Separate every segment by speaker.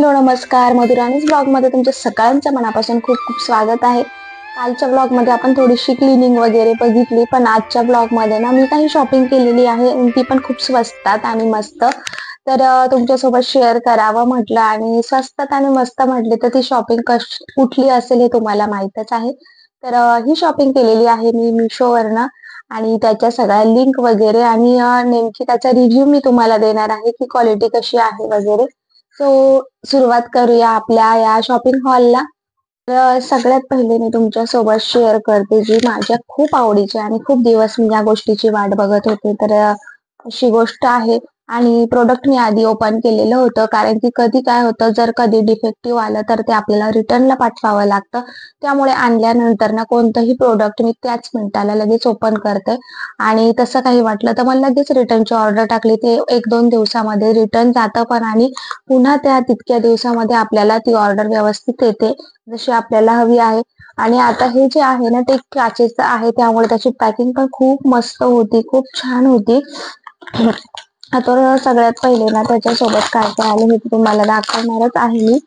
Speaker 1: Hello नमस्कार, मधुराणीज blog मध्ये तुमच्या सगळ्यांचं मनापासून खूप खूप स्वागत आहे। कालच्या ब्लॉग मध्ये आपण थोडीशी क्लिनिंग वगैरे बघितली, पण आजच्या ब्लॉग मध्ये ना मी काही शॉपिंग केलेली आहे आणि ती पण खूप स्वस्तात आणि मस्त। तर तुमच्यासोबत शेअर करावं म्हटलं आणि स्वस्तात आणि मस्त म्हटले तर ती शॉपिंग कुठली असेल हे तुम्हाला माहीतच आहे। तर ही शॉपिंग केलेली आहे मी मिशोवरनं आणि त्याच्या सगळ्या लिंक वगैरे आणि नेमकी त्याचा रिव्ह्यू मी तुम्हाला देणार आहे की क्वालिटी कशी आहे वगैरे। सो सुरुवात करूया आपल्या या शॉपिंग हॉलला। तर सगळ्यात पहिले मी तुमच्या सोबत शेअर करते जी माझ्या खूप आवडीची आणि खूप दिवस मी या गोष्टीची वाट बघत होते। तर अशी गोष्ट आहे आणि प्रोडक्ट मी आधी ओपन केलेलं होतं, कारण की कधी काय होतं जर कधी डिफेक्टिव्ह आलं तर ते आपल्याला रिटर्नला पाठवावं लागतं। त्यामुळे आणल्यानंतर ना कोणतंही प्रोडक्ट मी त्याच मिनिटाला लगेच ओपन करते आणि तसं काही वाटलं तर मला लगेच रिटर्नची ऑर्डर टाकली, ते 1-2 दिवसामध्ये रिटर्न जातं पण आणि पुन्हा त्या तितक्या दिवसामध्ये आपल्याला ती ऑर्डर व्यवस्थित येते जशी आपल्याला हवी आहे। आणि आता हे जे आहे ना ते काचेचं आहे, त्यामुळे त्याची पॅकिंग पण खूप मस्त होती, खूप छान होती। तर सगळ्यात पहिले ना त्याच्यासोबत काय काय आलं हे तुम्हाला दाखवणारच आहे मी।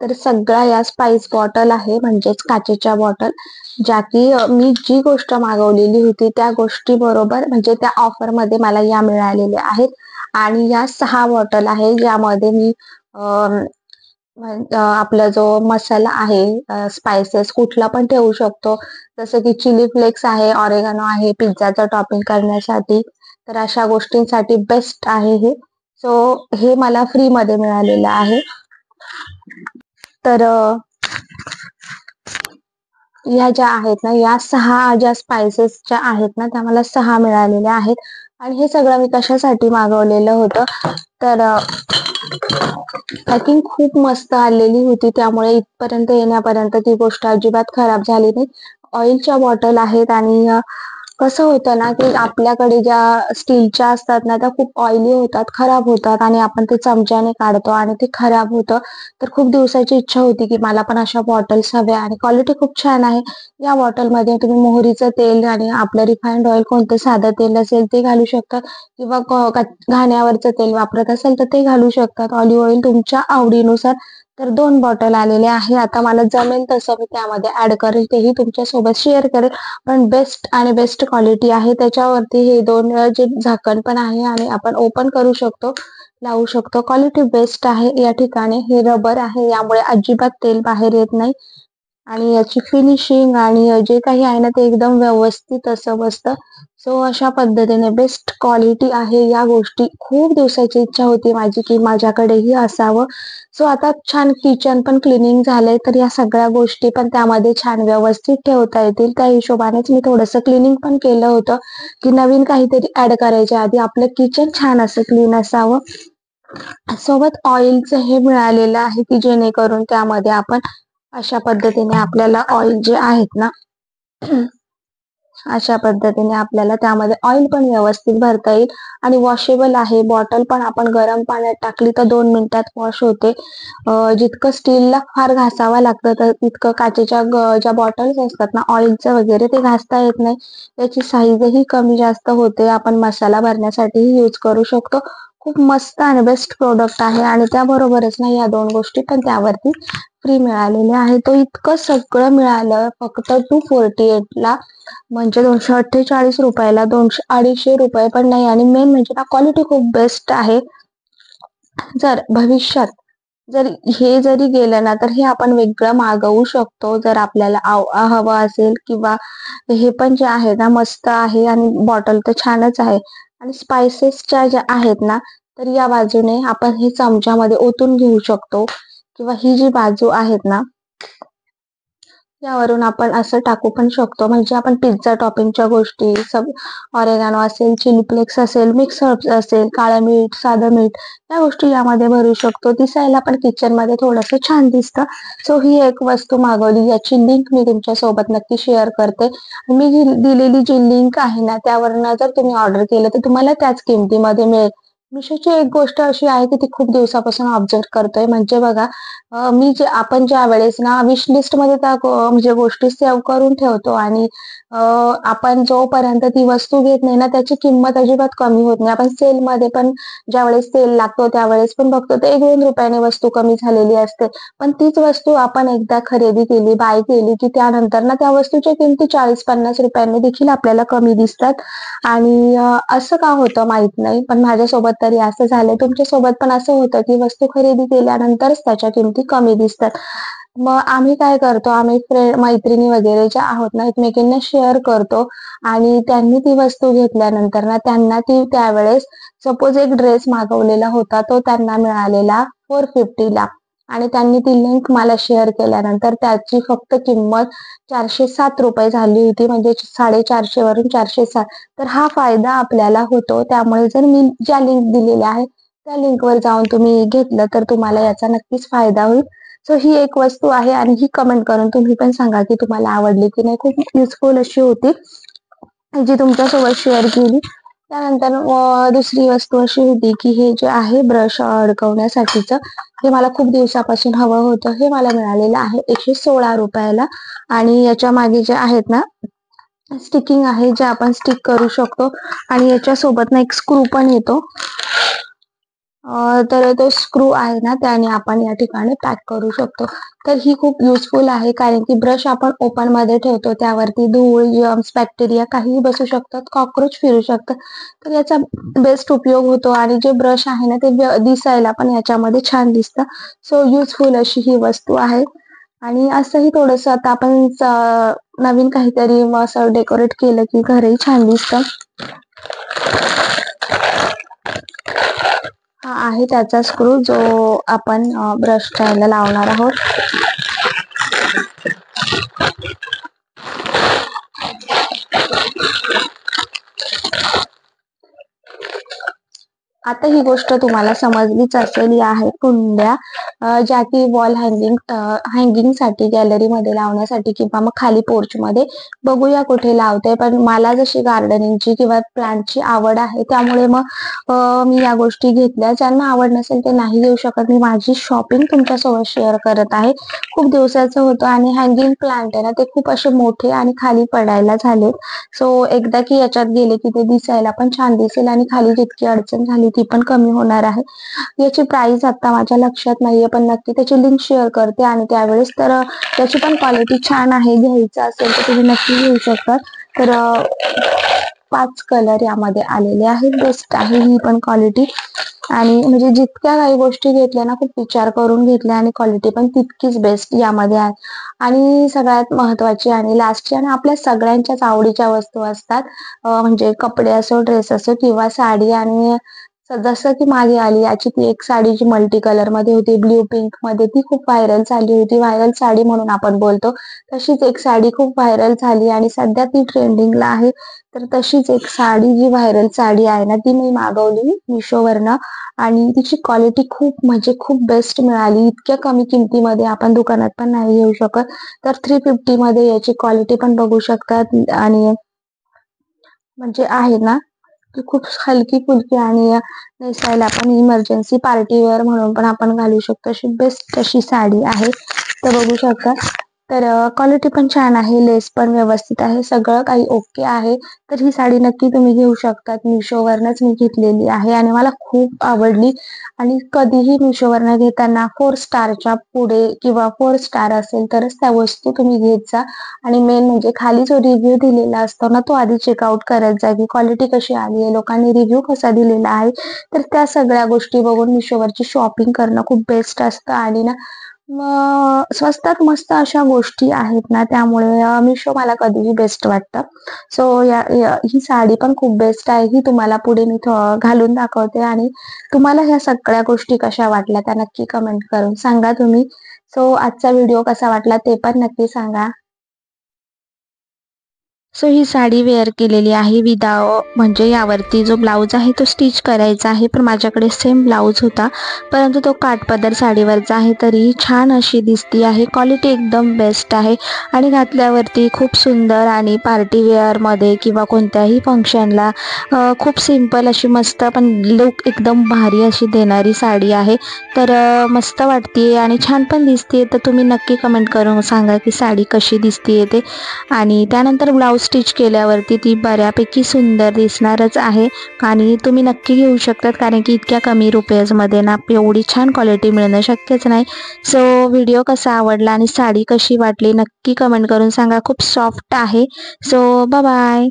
Speaker 1: तर सगळ्या या स्पाइस बॉटल आहे, म्हणजेच काचेच्या बॉटल, ज्या की मी जी गोष्ट मागवलेली होती त्या गोष्टी बरोबर म्हणजे त्या ऑफर मध्ये मला या मिळालेल्या आहेत। आणि या 6 बॉटल आहे ज्यामध्ये मी आपला जो मसाला आहे स्पाइसेस कुठला पण ठेवू शकतो, जसं की चिली फ्लेक्स आहे, ऑरेगानो आहे पिझ्झाचं टॉपिंग करण्यासाठी। तर अशा गोष्टींसाठी बेस्ट आहे हे। सो हे मला फ्री मध्ये मिळालेलं आहे। तर या ज्या आहेत ना या 6 ज्या स्पाइसेसच्या आहेत ना त्या मला 6 मिळालेल्या आहेत। आणि हे सगळं मी कशासाठी मागवलेलं होतं तर पॅकिंग खूप मस्त आलेली होती, त्यामुळे इथपर्यंत येण्यापर्यंत ती गोष्ट अजिबात खराब झाली नाही। ऑइलच्या बॉटल आहेत आणि कसं होतं ना की आपल्याकडे ज्या स्टीलच्या असतात ना त्या खूप ऑइली होतात, खराब होतात आणि आपण ते चमच्याने काढतो आणि ते खराब होतं। तर खूप दिवसाची इच्छा होती की मला पण अशा बॉटल्स हव्या आणि क्वालिटी खूप छान आहे। या बॉटलमध्ये तुम्ही मोहरीचं तेल आणि आपलं रिफाइंड ऑइल कोणतं साधं तेल असेल ते घालू शकता किंवा घाण्यावरचं तेल वापरत असेल तर ते घालू शकतात, ऑलिव्ह ऑइल तुमच्या आवडीनुसार। तर 2 बॉटल आलेले आहे, आता मला जमेल तसं मी त्यामध्ये ऍड करेल, तेही तुमच्या सोबत शेअर करेल। पण बेस्ट आणि बेस्ट क्वालिटी आहे, त्याच्यावरती हे 2 जे झाकण पण आहे आणि आपण ओपन करू शकतो, लावू शकतो, क्वालिटी बेस्ट आहे। या ठिकाणी हे रबर आहे, यामुळे अजिबात तेल बाहेर येत नाही आणि याची फिनिशिंग आणि जे काही आहे ना ते एकदम व्यवस्थित असं बसतं। सो अशा पद्धतीने बेस्ट क्वालिटी आहे। या गोष्टी खूप दिवसाची इच्छा होती माझी की माझ्याकडेही असावं। सो आता छान किचन पण क्लिनिंग झालंय, तर या सगळ्या गोष्टी पण त्यामध्ये छान व्यवस्थित ठेवता येतील, त्या हिशोबानेच मी थोडंसं क्लिनिंग पण केलं होतं की नवीन काहीतरी ऍड करायच्या आधी आपलं किचन छान असं क्लीन असावं। सोबत ऑइलचं हे मिळालेलं आहे की जेणेकरून त्यामध्ये आपण अशा पद्धतीने आपल्याला ऑइल जे आहेत ना अशा पद्धतीने आपल्याला त्यामध्ये ऑइल पण व्यवस्थित भरता येईल। आणि वॉशेबल आहे, बॉटल पण आपण गरम पाण्यात टाकली तर 2 मिनिटात वॉश होते। जितकं स्टीलला फार घासावं लागतं तर तितकं काचेच्या ज्या बॉटल्स असतात ना ऑइलचं वगैरे ते घासता येत नाही, त्याची साईजही कमी जास्त होते, आपण मसाला भरण्यासाठीही यूज करू शकतो। खूप मस्त आणि बेस्ट प्रोडक्ट आहे आणि त्याबरोबरच ना या 2 गोष्टी पण त्यावरती फ्री मिळालेल्या आहे। तो इतकं सगळं मिळालं फक्त 248 ला, म्हणजे 248 रुपयाला 200-250 रुपये पण नाही। आणि मेन म्हणजे ना क्वालिटी खूप बेस्ट आहे। जर भविष्यात जर हे जरी गेलं ना तर हे आपण वेगळं मागवू शकतो जर आपल्याला हवं असेल, किंवा हे पण जे आहे ना मस्त आहे आणि बॉटल तर छानच आहे। आणि स्पाइसेसच्या ज्या आहेत ना तर या बाजूने आपण हे चमच्यामध्ये ओतून घेऊ शकतो, किंवा ही जी बाजू आहेत ना यावरून आपण असं टाकू पण शकतो, म्हणजे आपण पिझ्झा टॉपिंगच्या गोष्टी ऑरेगानो असेल, चिली फ्लेक्स असेल, मिक्स हर्ब्स असेल, काळं मीठ, साधं मीठ, या गोष्टी यामध्ये भरू शकतो। दिसायला पण किचन मध्ये थोडंसं छान दिसतं। सो ही एक वस्तू मागवली, याची लिंक मी तुमच्या सोबत नक्की शेअर करते। मी दिलेली जी लिंक आहे ना त्यावरनं जर तुम्ही ऑर्डर केलं तर तुम्हाला त्याच किमतीमध्ये मिळेल। मिशोची एक गोष्ट अशी आहे की ती खूप दिवसापासून ऑब्झर्व्ह करतोय. म्हणजे बघा, मी जे आपण ज्यावेळेस ना विश लिस्टमध्ये त्या म्हणजे गोष्टी सेव्ह करून ठेवतो आणि अ, आपण जोपर्यंत ती वस्तू घेत नाही ना, त्याची किंमत अजिबात कमी होत नाही. आपण सेलमध्ये पण ज्यावेळेस सेल लागतो त्यावेळेस पण बघतो तर ₹1-2 वस्तू कमी झालेली असते. पण तीच वस्तू आपण एकदा खरेदी केली, बाय केली की त्यानंतर ना त्या वस्तूच्या किमती ₹40-50 देखील आपल्याला कमी दिसतात. आणि असं का होतं माहित नाही. पण माझ्यासोबत तरी असं झालंय. तुमच्यासोबत पण असं होतं की वस्तू खरेदी केल्यानंतरच त्याच्या किमती कमी दिसतात. मग आम्ही काय करतो, आम्ही मैत्रिणी वगैरे ज्या आहोत ना, एकमेकींना शेअर करतो आणि त्यांनी ती वस्तू घेतल्यानंतर ना, त्यांना ती त्यावेळेस सपोज एक ड्रेस मागवलेला होता, तो त्यांना मिळालेला 450 ला आणि त्यांनी ती लिंक मला शेअर केल्यानंतर त्याची फक्त किंमत ₹407 झाली होती. म्हणजे 450 वरून 407. तर हा फायदा आपल्याला होतो. त्यामुळे जर मी ज्या लिंक दिलेल्या आहेत, त्या लिंकवर जाऊन तुम्ही घेतलं तर तुम्हाला याचा नक्कीच फायदा होईल. सो ही एक वस्तू आहे आणि ही कमेंट करून तुम्ही पण सांगा की तुम्हाला आवडली की नाही. खूप युजफुल अशी होती, जी तुमच्यासोबत शेअर केली. त्यानंतर दुसरी वस्तू अशी होती की हे जे आहे ब्रश अडकवण्यासाठीचं, हे मला खूप दिवसापासून हवं होतं. हे मला मिळालेलं आहे ₹116 ला आणि याच्या मागे जे आहेत ना स्टिकिंग आहे, जे आपण स्टिक करू शकतो आणि याच्यासोबत ना एक स्क्रू पण येतो. तर तो स्क्रू आहे ना, त्याने आपण या ठिकाणी पॅक करू शकतो. तर ही खूप युजफुल आहे, कारण की ब्रश आपण ओपनमध्ये ठेवतो, त्यावरती धूळ, जर्म्स, बॅक्टेरिया काहीही बसू शकतात, कॉकरोच फिरू शकतात. तर याचा बेस्ट उपयोग होतो आणि जे ब्रश आहे ना, ते दिसायला पण याच्यामध्ये छान दिसतं. सो युजफुल अशी ही वस्तू आहे. आणि असंही थोडंसं आता आपण नवीन काहीतरी असं डेकोरेट केलं की घरही छान दिसतं. हा आहे त्याचा स्क्रू, जो आपण ब्रशच्या ह्याला लावणार आहोत. आता ही गोष्ट तुम्हाला समजलीच असेल. या आहेत कुंड्या, ज्या की वॉल हँगिंगसाठी, गॅलरीमध्ये लावण्यासाठी किंवा मग खाली पोर्चमध्ये बघूया कुठे लावते. पण मला जशी गार्डनिंगची किंवा प्लांटची आवड आहे, त्यामुळे मग मी या गोष्टी घेतल्या. ज्यांना आवड नसेल ते नाही घेऊ शकत. मी माझी शॉपिंग तुमच्यासोबत शेअर करत आहे. खूप दिवसाचं होतं आणि हँगिंग प्लांट आहे ना, ते खूप असे मोठे आणि खाली पडायला झालेत. सो एकदा की याच्यात गेले की ते दिसायला पण छान दिसेल आणि खाली जितकी अडचण झाली ती पण कमी होणार आहे. याची प्राइस आता माझ्या लक्षात नाहीये, पण नक्की त्याची लिंक शेअर करते आणि त्यावेळेस तर त्याची पण क्वालिटी छान आहे. घ्यायचं असेल तर तुम्ही नक्की घेऊ शकता. तर 5 कलर यामध्ये आलेले आहेत. बेस्ट आहे ही पण क्वालिटी. आणि म्हणजे जितक्या काही गोष्टी घेतल्या ना, खूप विचार करून घेतल्या आणि क्वालिटी पण तितकीच बेस्ट यामध्ये आहे. आणि सगळ्यात महत्त्वाची आणि लास्टची आणि आपल्या सगळ्यांच्याच आवडीच्या वस्तू असतात, म्हणजे कपडे असो, ड्रेस असो किंवा साडी. आणि जसं की मागे आली याची ती एक साडी जी मल्टी कलर मध्ये होती, ब्ल्यू पिंक मध्ये, ती खूप व्हायरल झाली होती. व्हायरल साडी म्हणून आपण बोलतो. तशीच एक साडी खूप व्हायरल झाली आणि सध्या ती ट्रेंडिंगला आहे. तर तशीच एक साडी, जी व्हायरल साडी आहे ना, ती मी मागवली मिशोवरनं आणि तिची क्वालिटी खूप म्हणजे खूप बेस्ट मिळाली. इतक्या कमी किमतीमध्ये आपण दुकानात पण नाही घेऊ शकत. तर 350 मध्ये याची क्वालिटी पण बघू शकतात. आणि म्हणजे आहे ना, ती खूप हलकी-फुलकी आणि नेसायला पण इमर्जन्सी पार्टीवेअर म्हणून पण आपण घालू शकतो. अशी बेस्ट अशी साडी आहे. तर बघू शकता. तर क्वालिटी पण छान आहे, लेस पण व्यवस्थित आहे, सगळं काही ओके आहे. तर ही साडी नक्की तुम्ही घेऊ शकतात. Mishoवरनंच मी घेतलेली आहे आणि मला खूप आवडली. आणि कधीही Mishoवरनं घेताना 4 स्टारच्या पुढे किंवा 4 स्टार असेल तरच त्या वस्तू तुम्ही घेत जा. आणि मेन म्हणजे खाली जो रिव्ह्यू दिलेला असतो ना, तो आधी चेकआउट करत जा की क्वालिटी कशी आली आहे, लोकांनी रिव्ह्यू कसा दिलेला आहे. तर त्या सगळ्या गोष्टी बघून Mishoवरची शॉपिंग करणं खूप बेस्ट असतं. आणि ना, मग स्वस्तात मस्त अशा गोष्टी आहेत ना, त्यामुळे Misho मला कधीही बेस्ट वाटतं. सो ही साडी पण खूप बेस्ट आहे. ही तुम्हाला पुढे मी घालून दाखवते आणि तुम्हाला ह्या सगळ्या गोष्टी कशा वाटल्या त्या नक्की कमेंट करून सांगा तुम्ही. सो आजचा व्हिडिओ कसा वाटला ते पण नक्की सांगा. सो ही साडी वेअर केलेली आहे म्हणजे यावरती जो ब्लाऊज आहे तो स्टिच करायचा आहे, पण माझ्याकडे सेम ब्लाऊज होता, परंतु तो काठपदर साडीवरचा आहे, तरी छान अशी दिसती आहे. क्वालिटी एकदम बेस्ट आहे आणि घातल्यावरती खूप सुंदर आणि पार्टी वेअरमध्ये किंवा कोणत्याही फंक्शनला खूप सिंपल अशी मस्त पण लुक एकदम भारी अशी देणारी साडी आहे. तर मस्त वाटते आणि छान पण दिसते. तर तुम्ही नक्की कमेंट करून सांगा की साडी कशी दिसते ते. आणि त्यानंतर ब्लाऊज स्टिच केल्यावरती ती बऱ्यापैकी सुंदर दिसणारच आहे आणि तुम्ही नक्की घेऊ शकतात, कारण की इतक्या कमी रुपयामध्ये ना एवढी छान क्वालिटी मिळणं शक्यच नाही. सो व्हिडिओ कसा आवडला आणि साडी कशी वाटली नक्की कमेंट करून सांगा. खूप सॉफ्ट आहे. So bye bye.